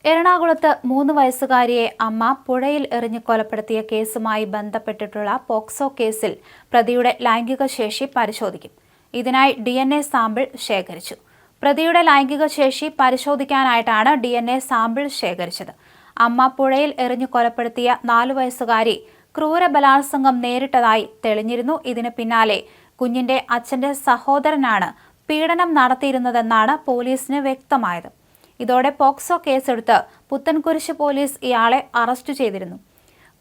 എറണാകുളത്ത് 3 വയസ്സുകാരിയെ അമ്മ പുഴയിൽ എറിഞ്ഞ് കൊലപ്പെടുത്തിയ കേസുമായി ബന്ധപ്പെട്ടിട്ടുള്ള പോക്സോ കേസിൽ പ്രതിയുടെ ലൈംഗിക ശേഷി പരിശോധിക്കും. ഇതിനായി DNA സാമ്പിൾ ശേഖരിച്ചു. പ്രതിയുടെ ലൈംഗിക ശേഷി പരിശോധിക്കാനായിട്ടാണ് DNA സാമ്പിൾ ശേഖരിച്ചത്. അമ്മ പുഴയിൽ എറിഞ്ഞ് കൊലപ്പെടുത്തിയ 4 വയസ്സുകാരി ക്രൂരബലാത്സംഗം നേരിട്ടതായി തെളിഞ്ഞിരുന്നു. ഇതിന് പിന്നാലെ കുഞ്ഞിന്റെ അച്ഛന്റെ സഹോദരനാണ് പീഡനം നടത്തിയിരുന്നതെന്നാണ് പോലീസിന് വ്യക്തമായത്. ഇതോടെ പോക്സോ കേസെടുത്ത് പുത്തൻകുരിശ് പോലീസ് ഇയാളെ അറസ്റ്റ് ചെയ്തിരുന്നു.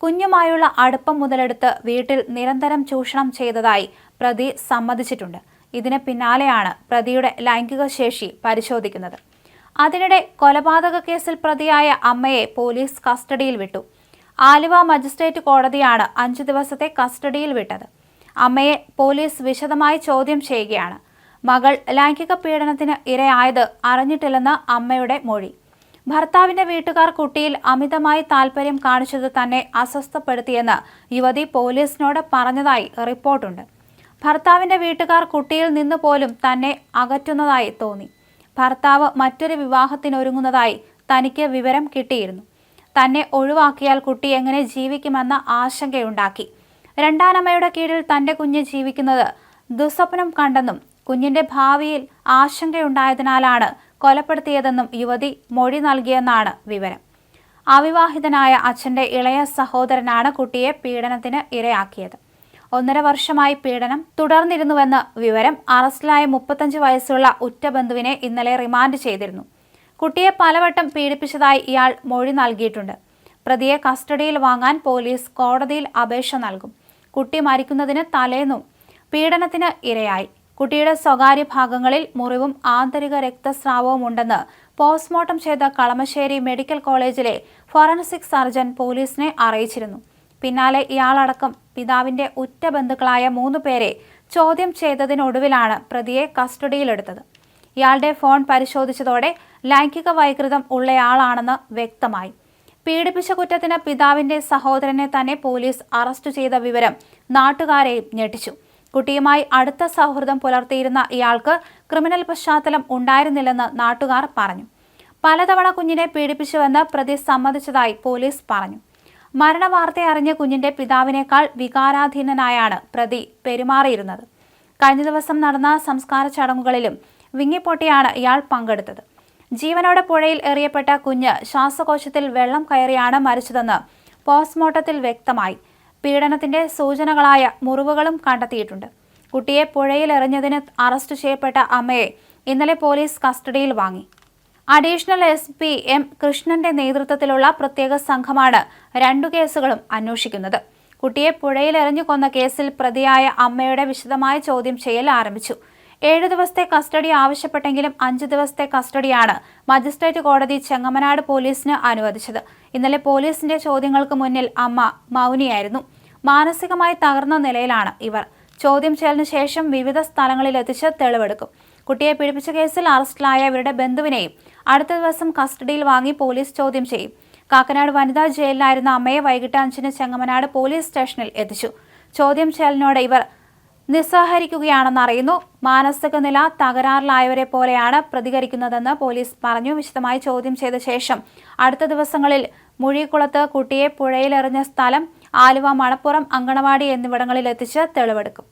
കുഞ്ഞുമായുള്ള അടുപ്പം മുതലെടുത്ത് വീട്ടിൽ നിരന്തരം ചൂഷണം ചെയ്തതായി പ്രതി സമ്മതിച്ചിട്ടുണ്ട്. ഇതിന് പിന്നാലെയാണ് പ്രതിയുടെ ലൈംഗിക ശേഷി പരിശോധിക്കുന്നത്. അതിനിടെ കൊലപാതക കേസിൽ പ്രതിയായ അമ്മയെ പോലീസ് കസ്റ്റഡിയിൽ വിട്ടു. ആലുവ മജിസ്ട്രേറ്റ് കോടതിയാണ് 5 ദിവസത്തെ കസ്റ്റഡിയിൽ വിട്ടത്. അമ്മയെ പോലീസ് വിശദമായി ചോദ്യം ചെയ്യുകയാണ്. മകൾ ലൈംഗിക പീഡനത്തിന് ഇരയായത് അറിഞ്ഞിട്ടില്ലെന്ന് അമ്മയുടെ മൊഴി. ഭർത്താവിന്റെ വീട്ടുകാർ കുട്ടിയിൽ അമിതമായി താൽപര്യം കാണിച്ചത് തന്നെ അസ്വസ്ഥപ്പെടുത്തിയെന്ന് യുവതി പോലീസിനോട് പറഞ്ഞതായി റിപ്പോർട്ടുണ്ട്. ഭർത്താവിന്റെ വീട്ടുകാർ കുട്ടിയിൽ നിന്ന് പോലും തന്നെ അകറ്റുന്നതായി തോന്നി. ഭർത്താവ് മറ്റൊരു വിവാഹത്തിനൊരുങ്ങുന്നതായി തനിക്ക് വിവരം കിട്ടിയിരുന്നു. തന്നെ ഒഴിവാക്കിയാൽ കുട്ടി എങ്ങനെ ജീവിക്കുമെന്ന ആശങ്കയുണ്ടാക്കി. രണ്ടാനമ്മയുടെ കീഴിൽ തന്റെ കുഞ്ഞ് ജീവിക്കുന്നത് ദുസ്വപ്നം കണ്ടെന്നും കുഞ്ഞിന്റെ ഭാവിയിൽ ആശങ്കയുണ്ടായതിനാലാണ് കൊലപ്പെടുത്തിയതെന്നും യുവതി മൊഴി നൽകിയെന്നാണ് വിവരം. അവിവാഹിതനായ അച്ഛന്റെ ഇളയ സഹോദരനാണ് കുട്ടിയെ പീഡനത്തിന് ഇരയാക്കിയത്. 1.5 വർഷമായി പീഡനം തുടർന്നിരുന്നുവെന്ന് വിവരം. അറസ്റ്റിലായ 35 വയസ്സുള്ള ഉറ്റ ബന്ധുവിനെ ഇന്നലെ റിമാൻഡ് ചെയ്തിരുന്നു. കുട്ടിയെ പലവട്ടം പീഡിപ്പിച്ചതായി ഇയാൾ മൊഴി നൽകിയിട്ടുണ്ട്. പ്രതിയെ കസ്റ്റഡിയിൽ വാങ്ങാൻ പോലീസ് കോടതിയിൽ അപേക്ഷ നൽകും. കുട്ടി മരിക്കുന്നതിന് തലേന്നും പീഡനത്തിന് ഇരയായി. കുട്ടിയുടെ സ്വകാര്യ ഭാഗങ്ങളിൽ മുറിവും ആന്തരിക രക്തസ്രാവവും ഉണ്ടെന്ന് പോസ്റ്റ്മോർട്ടം ചെയ്ത കളമശ്ശേരി മെഡിക്കൽ കോളേജിലെ ഫോറൻസിക് സർജൻ പോലീസിനെ അറിയിച്ചിരുന്നു. പിന്നാലെ ഇയാളടക്കം പിതാവിന്റെ ഉറ്റ ബന്ധുക്കളായ 3 പേരെ ചോദ്യം ചെയ്തതിനൊടുവിലാണ് പ്രതിയെ കസ്റ്റഡിയിലെടുത്തത്. ഇയാളുടെ ഫോൺ പരിശോധിച്ചതോടെ ലൈംഗിക വൈകൃതം ഉള്ളയാളാണെന്ന് വ്യക്തമായി. പീഡിപ്പിച്ച കുറ്റത്തിന് പിതാവിന്റെ സഹോദരനെ തന്നെ പോലീസ് അറസ്റ്റ് ചെയ്ത വിവരം നാട്ടുകാരെയും ഞെട്ടിച്ചു. കുട്ടിയുമായി അടുത്ത സൗഹൃദം പുലർത്തിയിരുന്ന ഇയാൾക്ക് ക്രിമിനൽ പശ്ചാത്തലം ഉണ്ടായിരുന്നില്ലെന്ന് നാട്ടുകാർ പറഞ്ഞു. പലതവണ കുഞ്ഞിനെ പീഡിപ്പിച്ചുവെന്ന് പ്രതി സമ്മതിച്ചതായി പോലീസ് പറഞ്ഞു. മരണവാർത്തയറിഞ്ഞ് കുഞ്ഞിന്റെ പിതാവിനേക്കാൾ വികാരാധീനനായാണ് പ്രതി പെരുമാറിയിരുന്നത്. കഴിഞ്ഞ ദിവസം നടന്ന സംസ്കാര ചടങ്ങുകളിലും വിങ്ങിപ്പൊട്ടിയാണ് ഇയാൾ പങ്കെടുത്തത്. ജീവനോടെ പുഴയിൽ എറിയപ്പെട്ട കുഞ്ഞ് ശ്വാസകോശത്തിൽ വെള്ളം കയറിയാണ് മരിച്ചതെന്ന് പോസ്റ്റ്മോർട്ടത്തിൽ വ്യക്തമായി. പീഡനത്തിന്റെ സൂചനകളായ മുറിവുകളും കണ്ടെത്തിയിട്ടുണ്ട്. കുട്ടിയെ പുഴയിൽ എറിഞ്ഞതിന് അറസ്റ്റ് ചെയ്യപ്പെട്ട അമ്മയെ ഇന്നലെ പോലീസ് കസ്റ്റഡിയിൽ വാങ്ങി. അഡീഷണൽ SP M കൃഷ്ണന്റെ നേതൃത്വത്തിലുള്ള പ്രത്യേക സംഘമാണ് 2 കേസുകളും അന്വേഷിക്കുന്നത്. കുട്ടിയെ പുഴയിൽ എറിഞ്ഞു കൊന്ന കേസിൽ പ്രതിയായ അമ്മയുടെ വിശദമായ ചോദ്യം ചെയ്യൽ ആരംഭിച്ചു. 7 ദിവസത്തെ കസ്റ്റഡി ആവശ്യപ്പെട്ടെങ്കിലും 5 ദിവസത്തെ കസ്റ്റഡിയാണ് മജിസ്ട്രേറ്റ് കോടതി ചെങ്ങമനാട് പോലീസിന് അനുവദിച്ചത്. ഇന്നലെ പോലീസിന്റെ ചോദ്യങ്ങൾക്ക് മുന്നിൽ അമ്മ മൗനിയായിരുന്നു. മാനസികമായി തകർന്ന നിലയിലാണ് ഇവർ. ചോദ്യം ചെയ്യലിന് ശേഷം വിവിധ സ്ഥലങ്ങളിൽ എത്തിച്ച് തെളിവെടുക്കും. കുട്ടിയെ പീഡിപ്പിച്ച കേസിൽ അറസ്റ്റിലായ ഇവരുടെ ബന്ധുവിനെയും അടുത്ത ദിവസം കസ്റ്റഡിയിൽ വാങ്ങി പോലീസ് ചോദ്യം ചെയ്യും. കാക്കനാട് വനിതാ ജയിലിലായിരുന്ന അമ്മയെ വൈകിട്ട് 5-ന് ചെങ്ങമനാട് പോലീസ് സ്റ്റേഷനിൽ എത്തിച്ചു. ചോദ്യം ചെയ്യലിനോട് ഇവർ നിസ്സഹരിക്കുകയാണെന്നറിയുന്നു. മാനസിക നില തകരാറിലായവരെ പോലെയാണ് പ്രതികരിക്കുന്നതെന്ന് പോലീസ് പറഞ്ഞു. വിശദമായി ചോദ്യം ചെയ്ത ശേഷം അടുത്ത ദിവസങ്ങളിൽ മുഴിക്കുളത്ത് കുട്ടിയെ പുഴയിലെറിഞ്ഞ സ്ഥലം, ആലുവ, മണപ്പുറം, അങ്കണവാടി എന്നിവിടങ്ങളിൽ എത്തിച്ച് തെളിവെടുക്കും.